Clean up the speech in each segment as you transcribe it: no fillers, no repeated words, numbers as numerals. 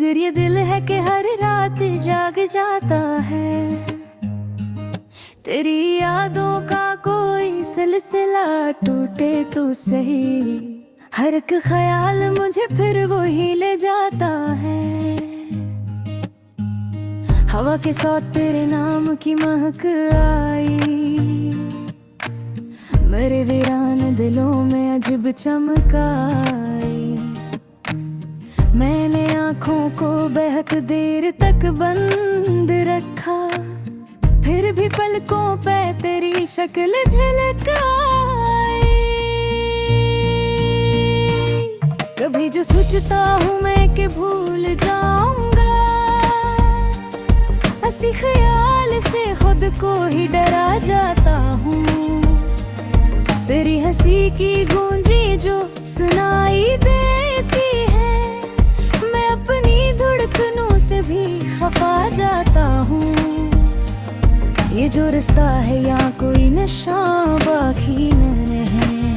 मगर ये दिल है कि हर रात जाग जाता है। तेरी यादों का कोई सिलसिला टूटे तो सही, हर एक ख्याल मुझे फिर वो ही ले जाता है। हवा के साथ तेरे नाम की महक आई, मेरे वीरान दिलों में अजब चमक आई। मैंने आँखों को बहुत देर तक बंद रखा, फिर भी पलकों पे तेरी शक्ल झलक आई। कभी जो सोचता हूँ मैं कि भूल जाऊंगा, हंसी ख्याल से खुद को ही डरा जाता हूँ। तेरी हंसी की गूंजी जो सुनाई देती है, मैं अपनी धड़कनों से भी खफा जाता हूँ। ये जो रास्ता है यहाँ कोई नशा बाकी नहीं,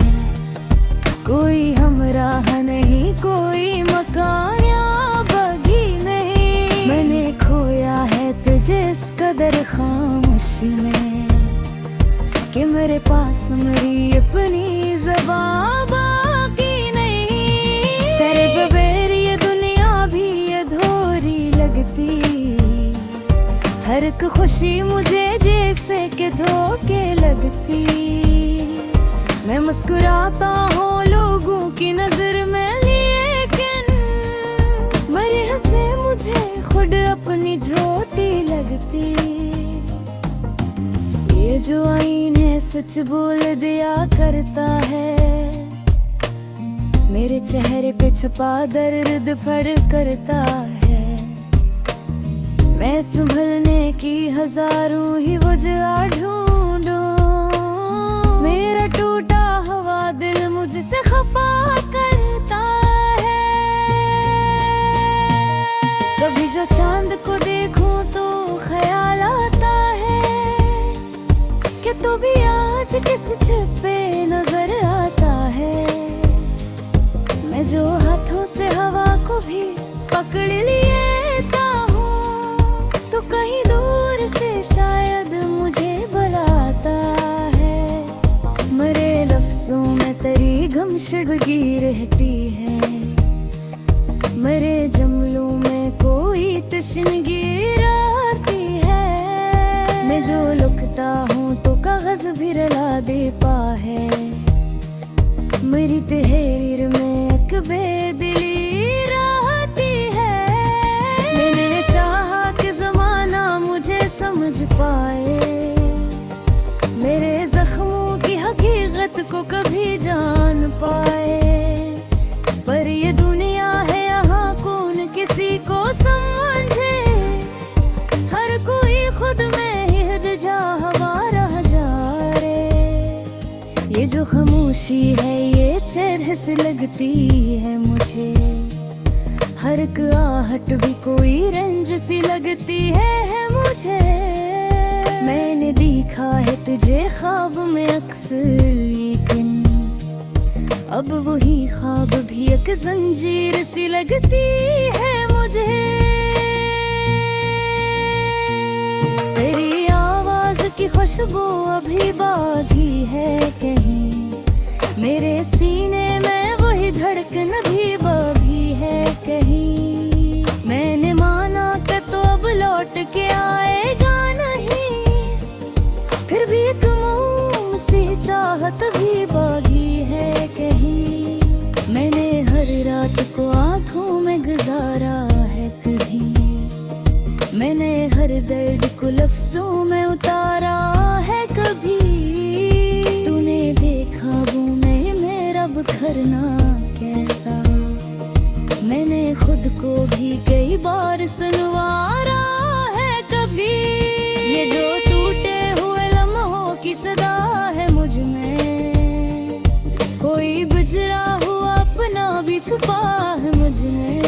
कोई हमराह नहीं, कोई मकान या बगी नहीं। मैंने खोया है तुझे इस कदर खामोशी में कि मेरे पास मेरी अपनी ज़बान बाकी नहीं। तेरे बगैर ये दुनिया भी अधूरी लगती, हर एक खुशी मुझे जैसे कि धोखे लगती। मैं मुस्कुराता हूँ लोगों की नजर में, लेकिन मेरे हंसे मुझे खुद अपनी झोटी लगती। ये जो आईने सच बोल दिया करता है, मेरे चेहरे पे छुपा दर्द फड़ करता है। मैं संभलने की हजारों ही वजह ढूंढूं, मेरा टूटा हुआ दिल मुझसे खफा करता है। कभी जो चांद को देखूं तो ख्याल आता है कि तू भी आज किस छत पे नजर आता है। मैं जो हाथों से हवा को भी पकड़ लेता हूँ, तो कहीं दूर से शायद मुझे बुलाता है। मेरे लफ्जों में तेरी गमशदगी रहती है, मेरे जुमलों में कोई तशनगी रहती है। मैं जो लिखता हूँ तो कागज भी रला देता है, मेरी तहरीर में एक बेदिली रहती है। मैंने चाहा कि ज़माना मुझे समझ पाए, मेरे जख्मों की हकीकत को कभी जान पाए। पर ये दुनिया है यहाँ कौन किसी को समझे, हर कोई खुद में ही हदजा हवा रह जा रे। ये जो खामोशी है ये चेहरे से लगती है मुझे, हर एक आहट भी कोई रंज सी लगती है मुझे। मैंने देखा है तुझे ख्वाब में अक्सर, लेकिन अब वही ख्वाब भी एक जंजीर सी लगती है मुझे। तेरी आवाज की खुशबू अभी बाकी है कहीं, मेरे सीने में वही धड़कन भी बाकी है कहीं। मैंने माना कि तो अब लौट के आएगा नहीं, फिर भी एक मोम सी चाहत भी बाकी है कहीं। मैंने हर रात को आंखों में गुजारा है कभी, मैंने हर दर्द को लफ्जों में उतारा है कभी। तूने देखा वो में मेरा बिखरना कैसा, मैंने खुद को भी कई बार सुनवारा है कभी। ये जो टूटे हुए लम्हों की सदा है मुझ में, कोई बिजरा हुआ अपना भी छुपा है मुझ में।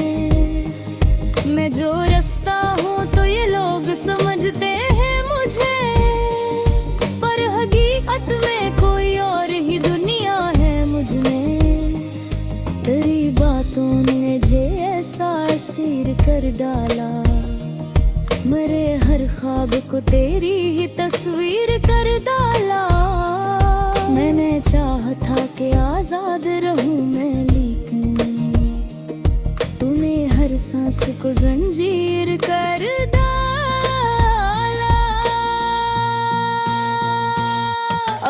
मैं जो रास्ता हूँ तो ये लोग समझते हैं मुझे, पर हकीकत में कोई और ही दुनिया है मुझ में। तेरी बातों ने मुझे ऐसा असीर कर डाला। मेरे हर ख्वाब को तेरी ही तस्वीर कर डाला। मैंने चाहा था कि आजाद रहूं मैं, लेकिन तूने हर सांस को जंजीर कर डाला।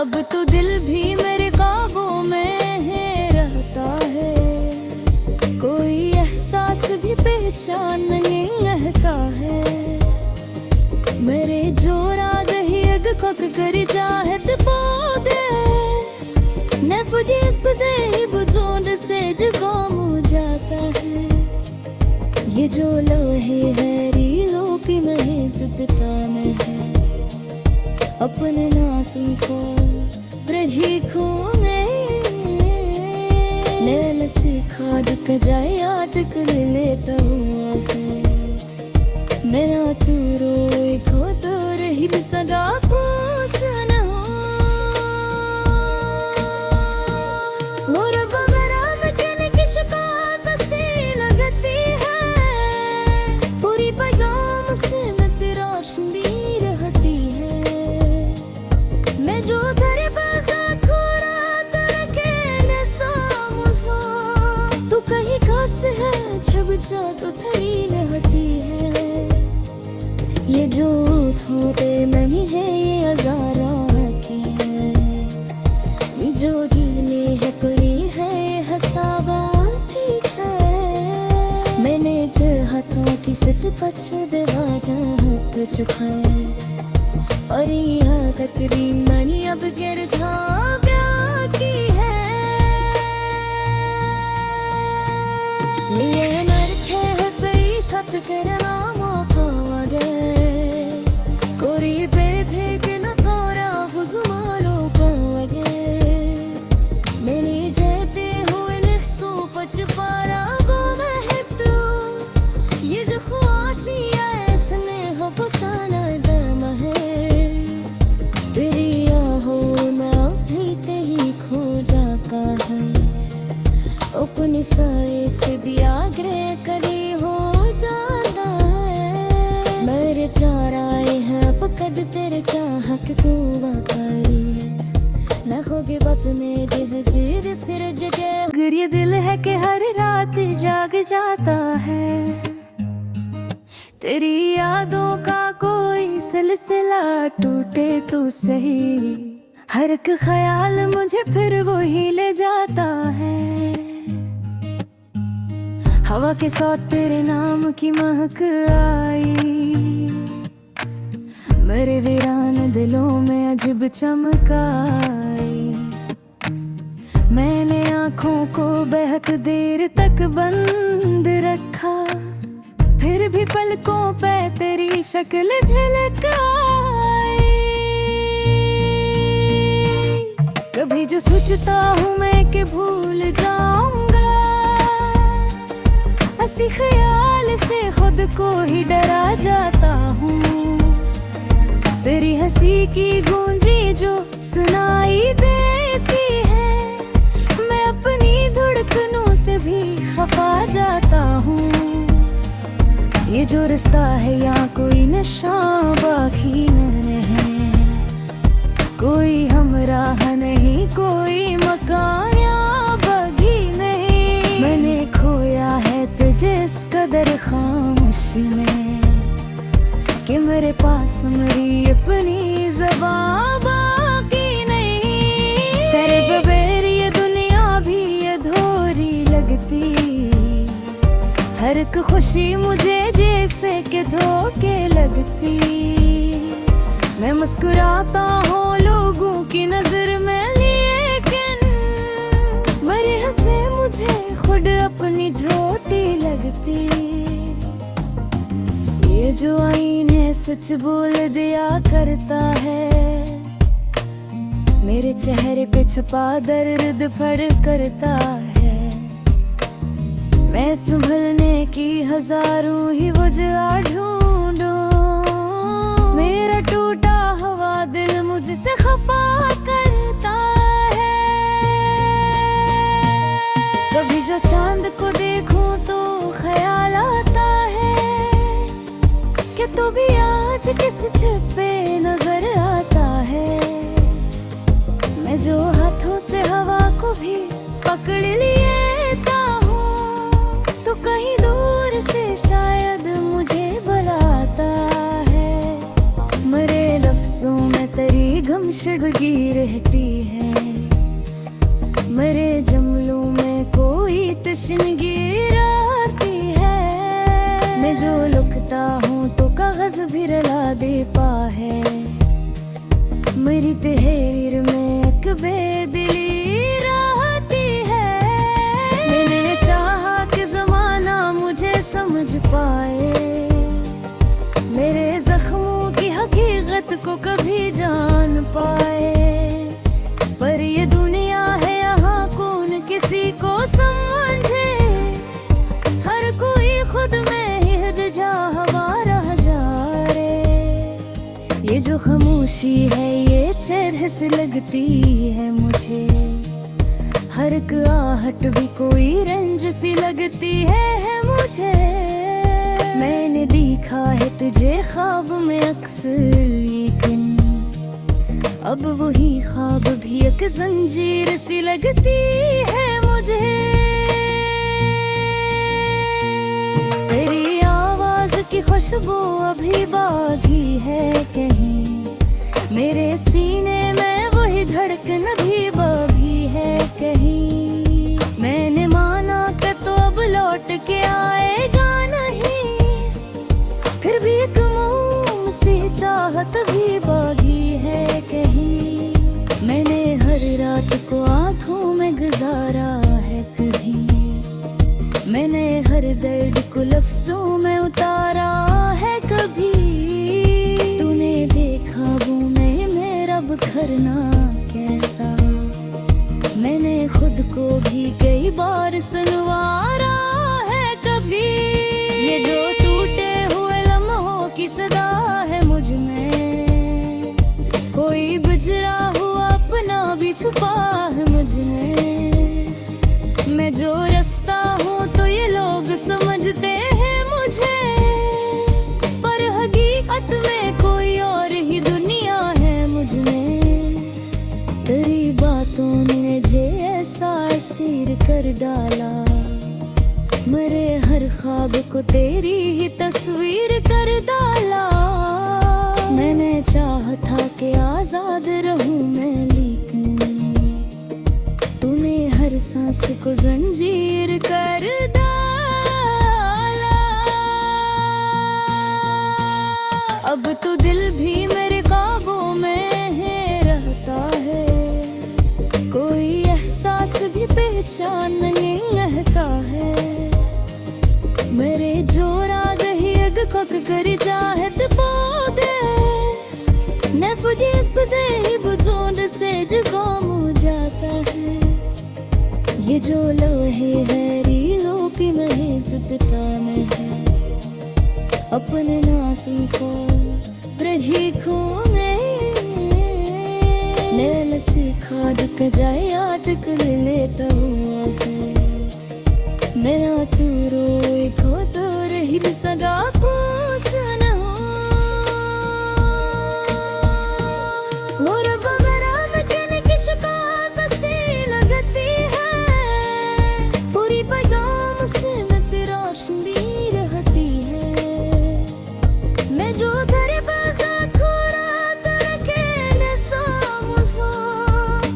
अब तो दिल भी मेरे काबू में है रहता है, कोई एहसास भी पहचान नहीं रहता है। मेरे जोरा दही अग कक कर चाहत पौधे न फुदियत पदे ही बुझोंड से जुकाम हो जाता है। ये जो लोहे है रीलों की महज़दता में है, अपने नाज़ों को रहीखों में नैल से खाद का जाए याद कर लेता हुआ है। मेरा तू रोए को तो रही सगा पोसन हो। और बगरा में कहने की शिकायत सी लगती है, पूरी पैगाम से मैं तेरा रोशनी रहती है। मैं जो तेरे पास खोरा तेरे कहने सामुझो, तू कहीं खास है छब जा तो थरी रहती है। ये जो थोड़े नहीं है ये हजारा की है, ये जो जीने है तुरी है ये हसाबा ठीक है। मैंने जो हाथों की सिट पच दबाया कुछ खाए, और यह कतरी मनी अब गिर झाबरा की है। ये मरखे है पई थत करना मौका कोरी पे फेंक न कोरा फुजमालो पावगे। मैंने जेते हुए नफ्सों पच पारा वो महत्व, ये जो ख्वाहिशियाँ ऐसने हो फसाना दम है। तेरी आहों में अभी ते ही खो जाता है, अपनी साए से भी आग्रह करी हो जाता है। मेरे चार आए हैं पकड़ तेरे चाह के तू वाकई न होगी बात में दिल सिर जगह। अगर ये दिल है कि हर रात जाग जाता है, तेरी यादों का कोई सिलसिला टूटे तो सही। हर एक ख्याल मुझे फिर वो ही ले जाता है। हवा के साथ तेरे नाम की महक आई, मेरे वीरान दिलों में अजब चमक आई। मैंने आँखों को बेहद देर तक बंद रखा, फिर भी पलकों पे तेरी शक्ल झलक आई। कभी जो सोचता हूँ मैं कि भूल जाऊंगा, हंसी ख्याल से खुद को ही डरा जाता हूँ। तेरी हंसी की गूंजी जो सुनाई देती है, मैं अपनी धड़कनों से भी खफा जाता हूँ। ये जो रास्ता है यहाँ कोई नशा बाकी नहीं है, कोई हमराह नहीं, कोई मकान या बगी नहीं। मैंने खोया है तुझे इस कदर खामोशी में कि मेरे पास मेरी अपनी ज़बान बाकी नहीं। तेरे बगैर ये दुनिया भी अधूरी लगती, हर एक खुशी मुझे जैसे कि धोखे लगती। मैं मुस्कुराता हूँ लोगों की नजर में, लेकिन मेरे हंसे मुझे खुद अपनी झोटी लगती। ये जो आईने सच बोल दिया करता है, मेरे चेहरे पे छुपा दर्द फड़ करता है। मैं संभलने की हजारों ही वजह ढूंढूं, मेरा टूटा हुआ दिल मुझसे खफा करता है। कभी जो चांद को देखूं तो ख्याल आता है तू भी आज किस छत पे नजर आता है। मैं जो हाथों से हवा को भी पकड़ लेता हूँ, तो कहीं दूर से शायद मुझे बुलाता है। मेरे लफ्जों में तेरी गमशदगी रहती है, मेरे जमलों में कोई तशनगी रहती है। मैं जो लिखता हूँ तो कागज भी रला देता है, मेरी तहरीर में एक बेदिली रहती है। मैंने चाहा कि ज़माना मुझे समझ पाए, मेरे जख्मों की हकीकत को कभी जान पाए। पर ये दुनिया है यहाँ कौन किसी को समझे, हर कोई खुद में ही हदजा हवा रह जा रे। ये जो खामोशी है ये चेहरे से लगती है मुझे, हर एक आहट भी कोई रंज सी लगती है मुझे। मैंने देखा है तुझे ख्वाब में अक्सर, लेकिन अब वही ख्वाब भी एक जंजीर सी लगती है मुझे। तेरी आवाज की खुशबू अभी बाकी है कहीं, मेरे सीने में वही धड़कन भी बाकी है कहीं। मैंने माना कि तो अब लौट के आएगा नहीं, फिर भी एक मोम सी चाहत भी बाकी है कहीं। मैंने हर रात को आंखों में गुजारा है कभी, मैंने हर दर्द को लफ्जों में उतारा है कभी। तूने देखा वो में मेरा बिखरना कैसा, मैंने खुद को भी कई बार सुनवारा है कभी। ये जो टूटे हुए लम्हों की सदा है मुझ में, कोई बिजरा हुआ अपना भी छुपा है मुझ में। मैं जो रास्ता हूँ तो ये लोग समझते हैं मुझे, पर हकीकत में कोई और ही दुनिया है मुझ में। तेरी बातों ने मुझे ऐसा असीर कर डाला, मेरे हर ख्वाब को तेरी ही तस्वीर कर डाला। मैंने चाहा था कि आजाद रहूं मैं, लेकिन तूने हर सांस को जंजीर कर डाला। अब तो दिल भी मेरे काबू में है रहता है, कोई एहसास भी पहचान नहीं रहता है। मेरे जोरा गही अग कक कर चाहत पौधे, नफदियत बदे ही बुझोंड से जुकाम हो जाता है। ये जो लोहे है रीलों की महज़दता में है, अपने नाज़ों को प्रतीकों में नैल से खाद का जाए याद कर लेता हुआ है। मेरा तू रोए खो तो रही सगा पोसन हो, और बगरा में कहने की शिकायत सी लगती है, पूरी पैगाम से मैं तेरा रोशनी रहती है। मैं जो तेरे पास खोरा तेरे कहने समझो,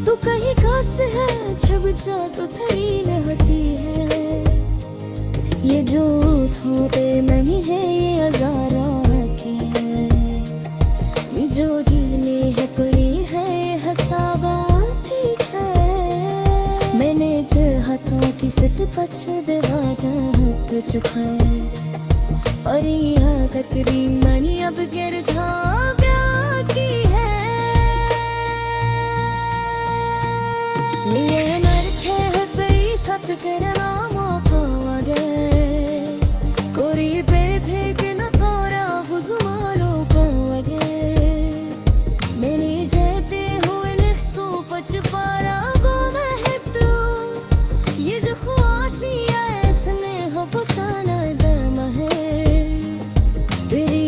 तू कहीं खास है छब जा तो थरी रहती है। ये जो थोड़े नहीं है ये हजारा की है, ये जो जीने है तुरी है ये हसाबा ठीक है। मैंने जो हाथों की सिट पछ दवाना कुछ है, और यह कतरी मनी अब गिर झाबरा की है। लिए नरखे है पई थत करना मौका वगे, कोरी पे फेंक न कोरा फुजमालो पवगे। मैंने जेते हुए नफ्सों पच पारा वो महतू, ये जो ख्वाहिशियाँ इसने हो फसाना दम है। तेरी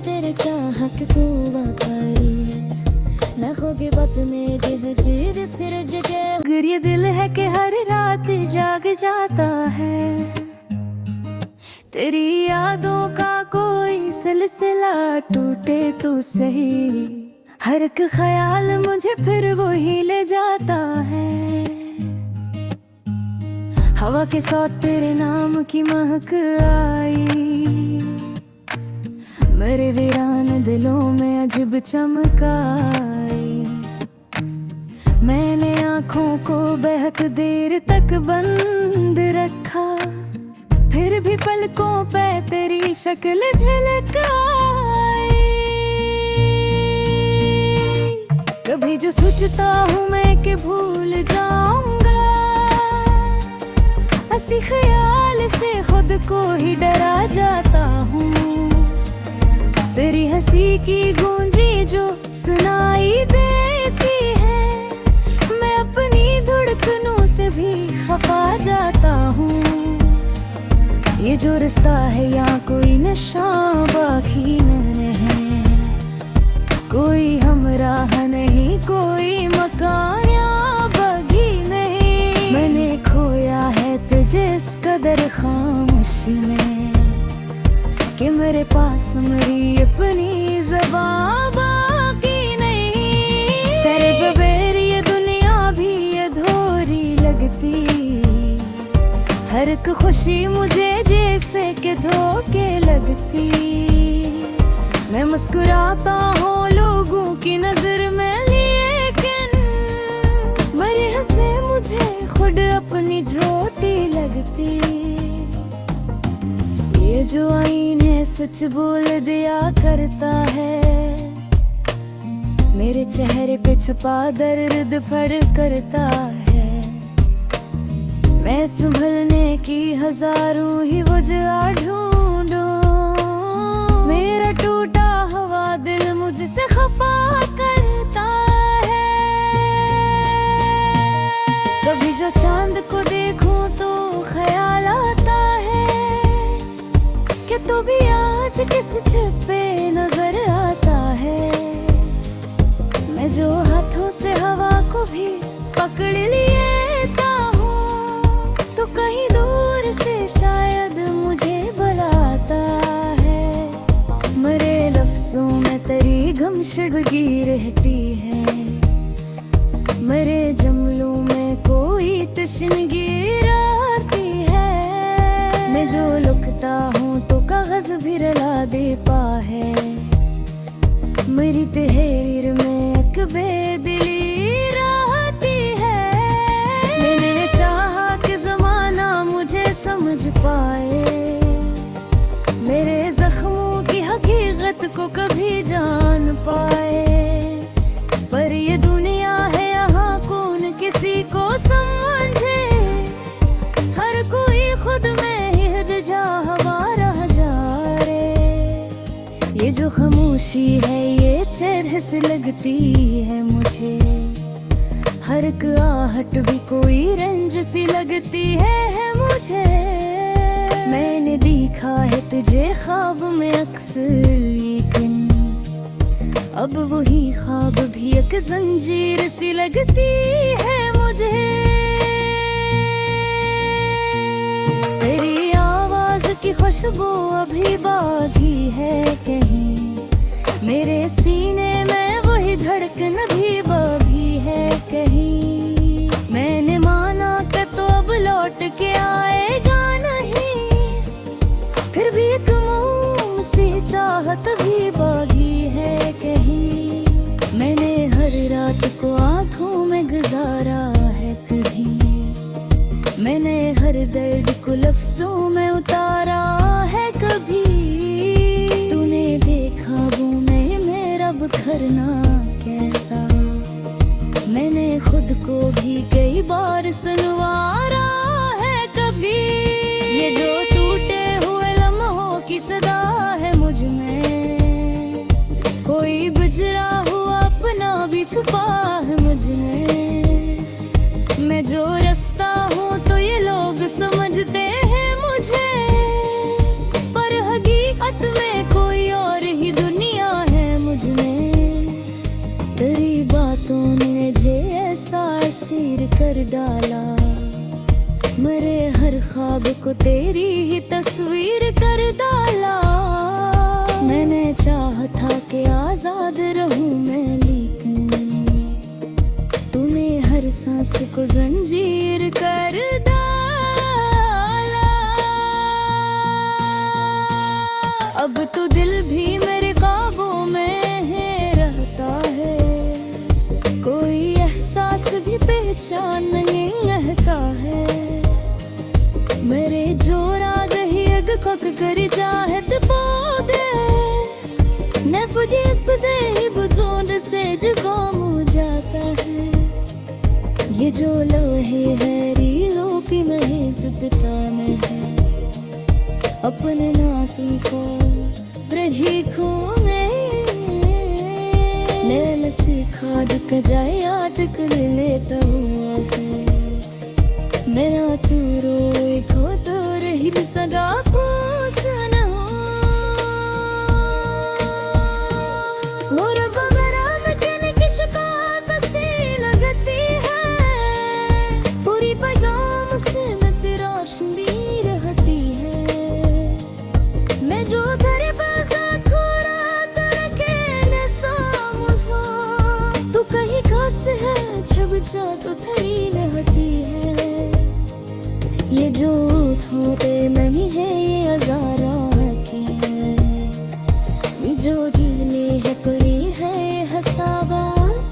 तेरे चाहत को वाकारी न खोगे बात में सिर सिर जगह। अगर ये दिल है कि हर रात जाग जाता है, तेरी यादों का कोई सिलसिला टूटे तो सही, हर एक ख्याल मुझे फिर वो ही ले जाता है। हवा के साथ तेरे नाम की महक आई, मेरे वीरान दिलों में अजब चमक आई। मैंने आँखों को बहुत देर तक बंद रखा, फिर भी पलकों पे तेरी शक्ल झलक आई। कभी जो सोचता हूँ मैं कि भूल जाऊंगा, हंसी ख्याल से खुद को ही डरा जाता हूँ। तेरी हंसी की गूंजी जो सुनाई देती है, मैं अपनी धड़कनों से भी खफा जाता हूँ। ये जो रास्ता है यहाँ कोई नशा बाकी नहीं है, कोई हमराह नहीं, कोई मकान या बगी नहीं। मैंने खोया है तुझे इस कदर खामोशी में कि मेरे पास मेरी अपनी ज़बान बाकी नहीं। तेरे बगैर ये दुनिया भी अधूरी लगती, हर एक खुशी मुझे जैसे कि धोखे लगती। मैं मुस्कुराता हूँ लोगों की नजर में, लेकिन मेरे हंसे मुझे खुद अपनी झोटी लगती। ये जो आईने सच बोल दिया करता है, मेरे चेहरे पे छुपा दर्द फड़ करता है। मैं संभलने की हजारों ही वजह ढूंढूं, मेरा टूटा हुआ दिल मुझसे खफा करता है। कभी जो चांद को देखूं तो ख्याल आता है कि तू भी आज किस छिपे नजर आता है। मैं जो हाथों से हवा को भी पकड़ लेता हूँ, तो कहीं दूर से शायद मुझे बुलाता है। मेरे लफ्जों में तेरी गमशदगी रहती है, मेरे जमलों में कोई तशनगी रहती है। मैं जो लुकता हूँ तो कागज भी रला दे पा है, मेरी तहरीर में एक बेदिली रहती है। मैंने चाहा कि ज़माना मुझे समझ पाए, मेरे जख्मों की हकीकत को कभी जान पाए। पर ये दुनिया है यहाँ कौन किसी को समझे, हर कोई खुद में ही जा हवा रह जा रे। ये जो खामोशी है ये चेहरे से लगती है मुझे, हर एक आहट भी कोई रंज सी लगती है मुझे। मैंने देखा है तुझे ख्वाब में अक्सर, लेकिन अब वही ख्वाब भी एक जंजीर सी लगती है मुझे। तेरी आवाज की खुशबू अभी बाकी है कहीं, मेरे सीने में वही धड़कन भी बाकी है कहीं। मैंने माना कि तो अब लौट के आएगा नहीं, फिर भी एक मोम सी चाहत भी बाकी है कहीं। मैंने हर रात को आंखों में गुजारा है कभी, मैंने हर दर्द को लफ्जों में उतारा है कभी। तूने देखा वो मेरा बखरना कैसा, मैंने खुद को भी कई बार सुनवारा है कभी। ये जो टूटे हुए लम्हों की सदा है मुझ में, कोई बिजरा हुआ अपना भी छुपा है मुझ में। मैं जो रास्ता हूँ तो ये लोग समझते हैं मुझे, पर हकीकत में कोई और ही दुनिया ख्वाब को तेरी ही तस्वीर कर डाला। मैंने चाहा था कि आजाद रहूं मैं, लेकिन तूने हर सांस को जंजीर कर डाला। अब तो दिल भी मेरे काबू में है रहता है, कोई एहसास भी पहचान नहीं रहता है। मेरे जोरा दही अग कक कर चाहत पौधे न फुदियत बदे ही बुझोंड से जुकाम हो जाता है। ये जो लोहे है रीलों की महज़ता में है, अपने नाज़ों को प्रतीकों में नैन से खाद का जाए याद कर लेता हुआ है। मेरा तू रोए खो तो रही सगा पूछना और बगरा में तेने की शिकायत सी लगती है। पूरी पैगाम से मैं तेरा रोशनी रहती है। मैं जो तेरे पास खोरा तेरे कहने समझो, तू कहीं खास है छब जा तो थरी रहती है। ये जो थोड़े नहीं है ये हजारा की है, ये जो जीने है तुरी है ये हसाबा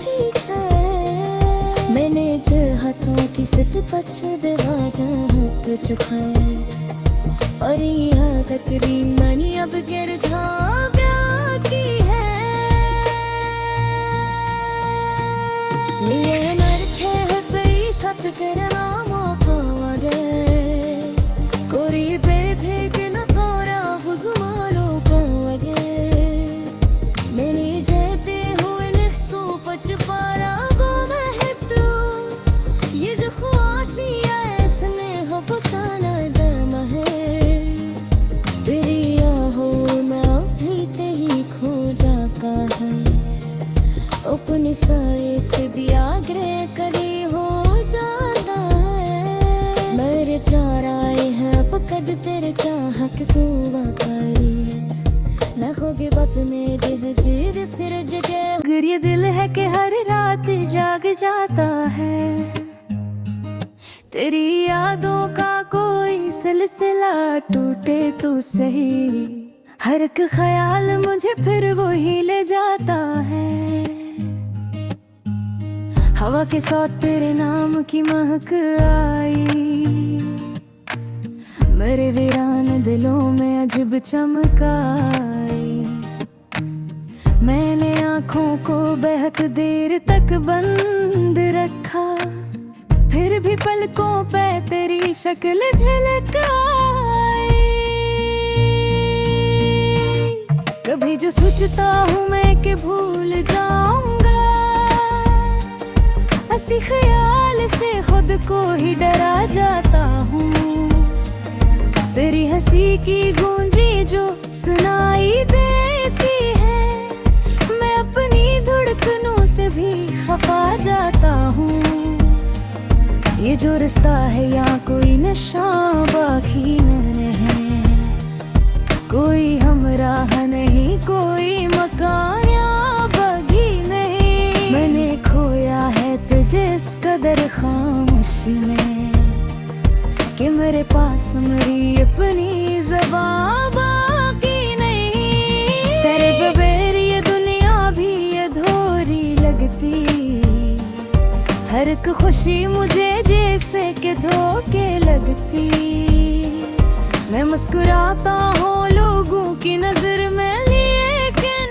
ठीक है। मैंने जो हाथों की सिट पच दवागा कुछ खाए और यह कतरी मनी अब गिर झाबरा की है। ये नरक है बई थत करना मौका दे, कोरी पे फेंक न कोरा फुजमालो पावगे। मैंने जेते हुए नफ्सों पच पारा वो महत्व, ये जो ख्वाहिशियाँ इसने हो फसाना दम है। तेरी आहों में अभी ते ही खो जाता है, अपने साए से भी आग्रह करी हो जाता है। मेरे चार आए हैं पकड़ तेरे चाह के तू वाकई न खोगे बात में जहजीर सिर जगह। अगर ये दिल है कि हर रात जाग जाता है, तेरी यादों का कोई सिलसिला टूटे तो सही। हर एक ख्याल मुझे फिर वो ही ले जाता है। हवा के साथ तेरे नाम की महक आई, मेरे वीरान दिलों में अजब चमक आई। मैंने आँखों को बेहद देर तक बंद रखा, फिर भी पलकों पे तेरी शक्ल झलक आई। कभी जो सोचता हूँ मैं कि भूल जाऊंगा, ऐसी ख्याल से खुद को ही डरा जाता हूँ। तेरी हंसी की गूंजी जो सुनाई देती है, मैं अपनी धड़कनों से भी खफा जाता हूँ। ये जो रास्ता है यहाँ कोई नशा बाकी नहीं है, कोई हमराह नहीं, कोई मकान या बगी नहीं। मैंने खोया है तुझे इस कदर खामोशी में कि मेरे पास मेरी अपनी ज़बान बाकी नहीं। तेरे बगैर ये दुनिया भी अधूरी लगती, हर एक खुशी मुझे जैसे कि धोखे लगती। मैं मुस्कुराता हूँ लोगों की नजर में, लेकिन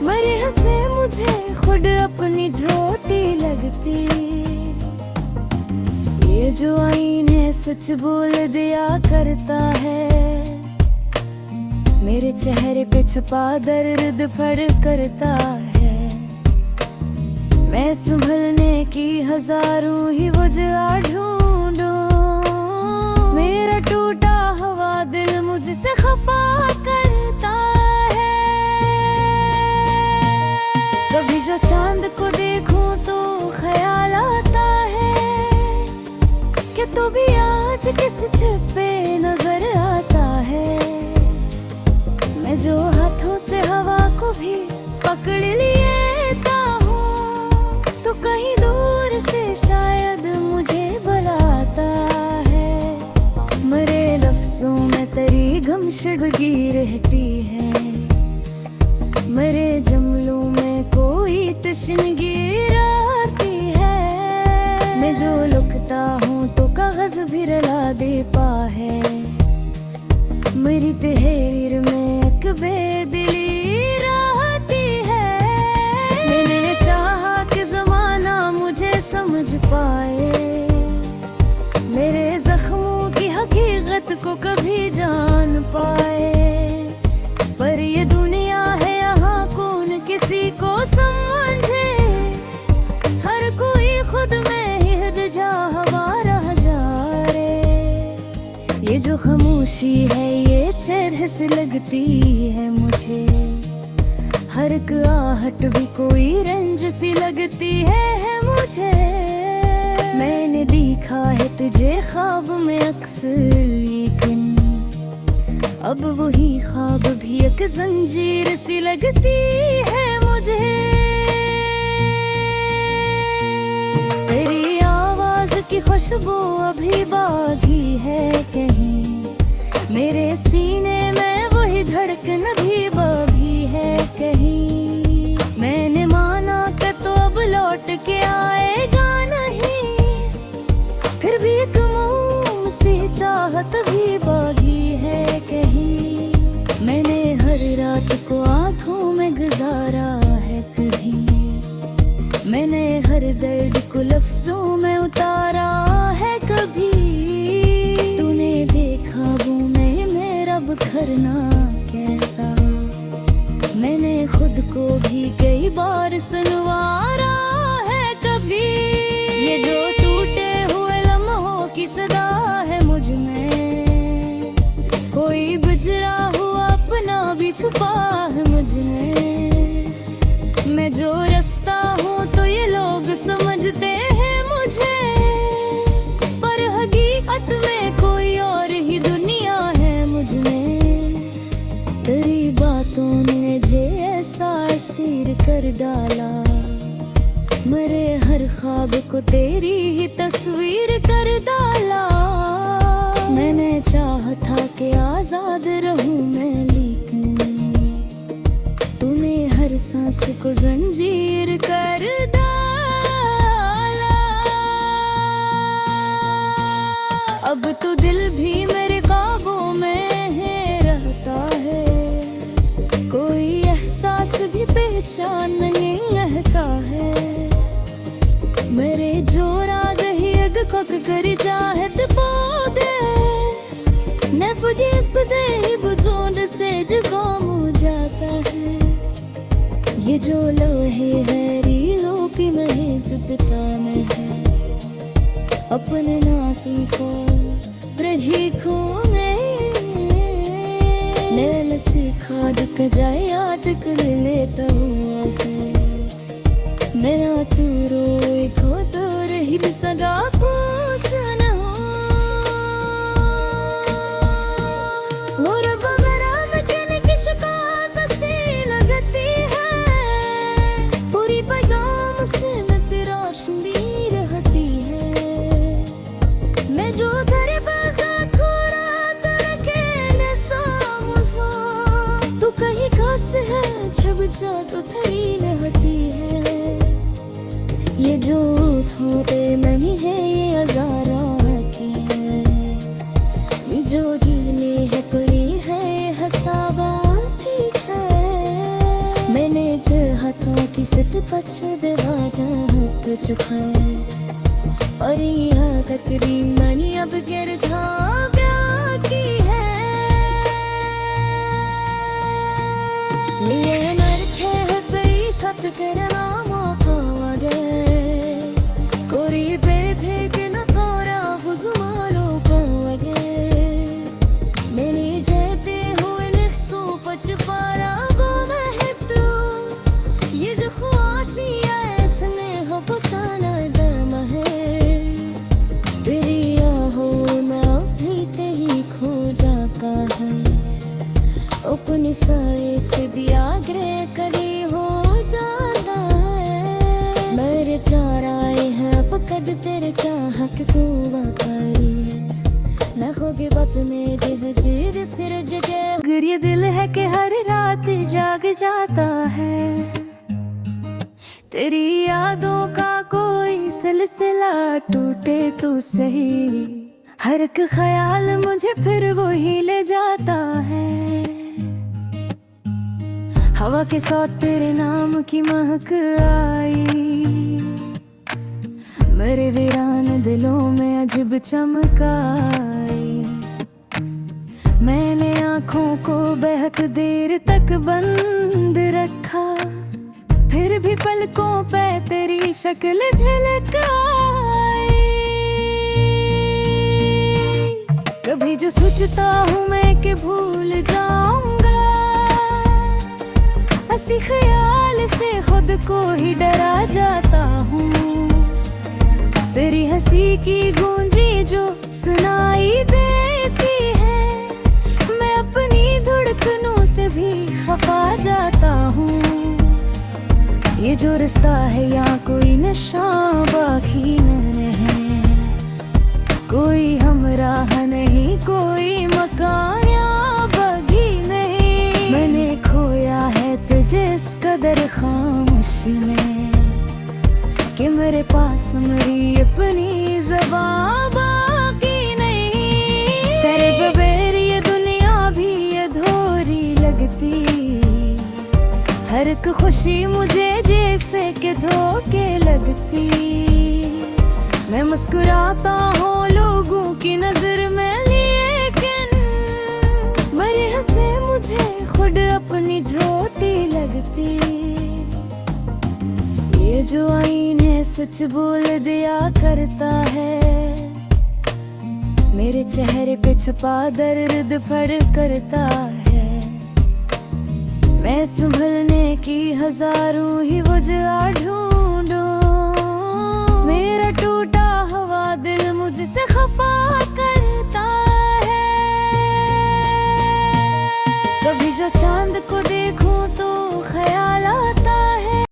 मेरे हंसे मुझे खुद अपनी झोटी लगती। ये जो आईन है सच बोल दिया करता है, मेरे चेहरे पे छुपा दर्द फड़ करता है। मैं संभलने की हजारों ही वजह ढूंढूं, मेरा टूटा हुआ दिल मुझसे खफा करता है। कभी जो चांद को देखूं तो ख्याल आता है कि तू भी आज आज किस छत पे नजर आता है। मैं जो हाथों से हवा को भी पकड़ लेता हूँ, तो कहीं दूर से शायद मुझे बुलाता है। मेरे लफ्जों में तेरी गमशुदगी रहती है, मेरे जुमलों में कोई तशनगी रहती है। मैं जो लिखता हूँ तो कागज भी रला दे पाए, मेरी तहरीर में एक बेदिली रहती है। मैंने चाहा कि ज़माना मुझे समझ पाए, मेरे जख्मों की हकीकत को कभी जान पाए। पर ये दुनिया है यहाँ कौन किसी को समझे, हर कोई खुद में ही हिदजा हवा रह जा रे। ये जो खामोशी है ये चरह से लगती है मुझे, हर एक आहट भी कोई रंज सी लगती है मुझे। मैंने देखा है तुझे ख्वाब में अक्सर, लेकिन अब वही ख्वाब भी एक जंजीर सी लगती है मुझे। तेरी आवाज की खुशबू अभी बाकी है कहीं, मेरे सीने में वही धड़कन भी बाकी है कहीं। मैंने माना कि तो अब लौट के आएगा नहीं, फिर भी एक मोम सी चाहत भी बाकी है कहीं। मैंने हर रात को आंखों में गुजारा है कभी, मैंने हर दर्द को लफ्जों में उतारा है कभी। तूने देखा वो में मेरा बिखरना कैसा, मैंने खुद को भी कई बार सुनवारा है कभी। ये जो टूटे हुए लम्हों की सदा है मुझ में, कोई बिजरा हुआ अपना भी छुपा है मुझ में। मैं जो रास्ता हूँ तो ये लोग समझते हैं मुझे, पर हकीकत में कोई और ही दुनिया है मुझ में। तेरी बातों ने मुझे ऐसा असीर कर डाला, मेरे हर ख्वाब को तेरी ही तस्वीर कर डाला। मैंने चाहा था कि आजाद रहूं मैं, लेकिन तूने हर सांस को जंजीर कर डाला। अब तो दिल भी मेरे काबू में है रहता है, कोई एहसास भी पहचान नहीं रहता है। मेरे जोरा गही अग कक कर चाहत पौधे, नफरत बदे ही बुझोंड से जुकाम हो जाता है। ये जो लोहे है रीलों की महज़ता में है, अपने नासी को प्रहीखों में नैल से खाद का जाए याद कर लेता हुआ है। मेरा तू रोए खो तो रही सगा पोसन हो, और बगराम कहने की शिकायत सी लगती है, पूरी पैगाम से मैं तेरा रोशनी रहती है। मैं जो तेरे पास खोरा तरके न समझो, तू कहीं खास है छब जा तो थरी रहती है। ये जो थोड़े नहीं है ये अजारा की है, ये जो ढीले है तो ये है हसाबा ठीक है। मैंने जो हाथों की सिट पछ दवाना कुछ खाए, और यह कतरी मनी अब गिर झाबरा की है। ये नरखे है पई थत करना मौका कोरी पे फेंक न कोरा फुजमालो पावगे। मैंने जेते हुए लिखसो पच पारा वो महत्व, ये जो ख्वाशियाँ ऐसने हो फसाना दम है। तेरी आहों में तेरी यादों का कोई सिलसिला टूटे तो सही, हर एक ख्याल मुझे फिर वो ही ले जाता है। हवा के साथ तेरे नाम की महक आई, मेरे वीरान दिलों में अजीब चमक आई। मैंने आँखों को बेहद देर तक बंद रखा, फिर भी पलकों पे तेरी शक्ल झलक आई। कभी जो सोचता हूँ मैं कि भूल जाऊंगा, हंसी ख्याल से खुद को ही डरा जाता हूँ। तेरी हंसी की गूंजी जो सुनाई देती है, मैं अपनी धड़कनों से भी खफा जाता हूँ। ये जो रिश्ता है यहाँ कोई नशा बाकी नहीं है, कोई हमराह नहीं, कोई मकान या बगी नहीं। मैंने खोया है तुझे इस कदर खामोशी में कि मेरे पास मेरी अपनी ज़बान बाकी नहीं। तेरे बगैर ये दुनिया भी अधूरी लगती, हर एक खुशी मुझे जैसे कि धोखे लगती। मैं मुस्कुराता हूँ लोगों की नजर में, लेकिन मेरे हंसे मुझे खुद अपनी झोटी लगती। ये जो आईन है सच बोल दिया करता है, मेरे चेहरे पे छुपा दर्द फड़ करता है। मैं संभलने की हजारों ही वजह ढूंढूं, मेरा टूटा हुआ दिल मुझसे खफा करता है। कभी जो चांद को देखूं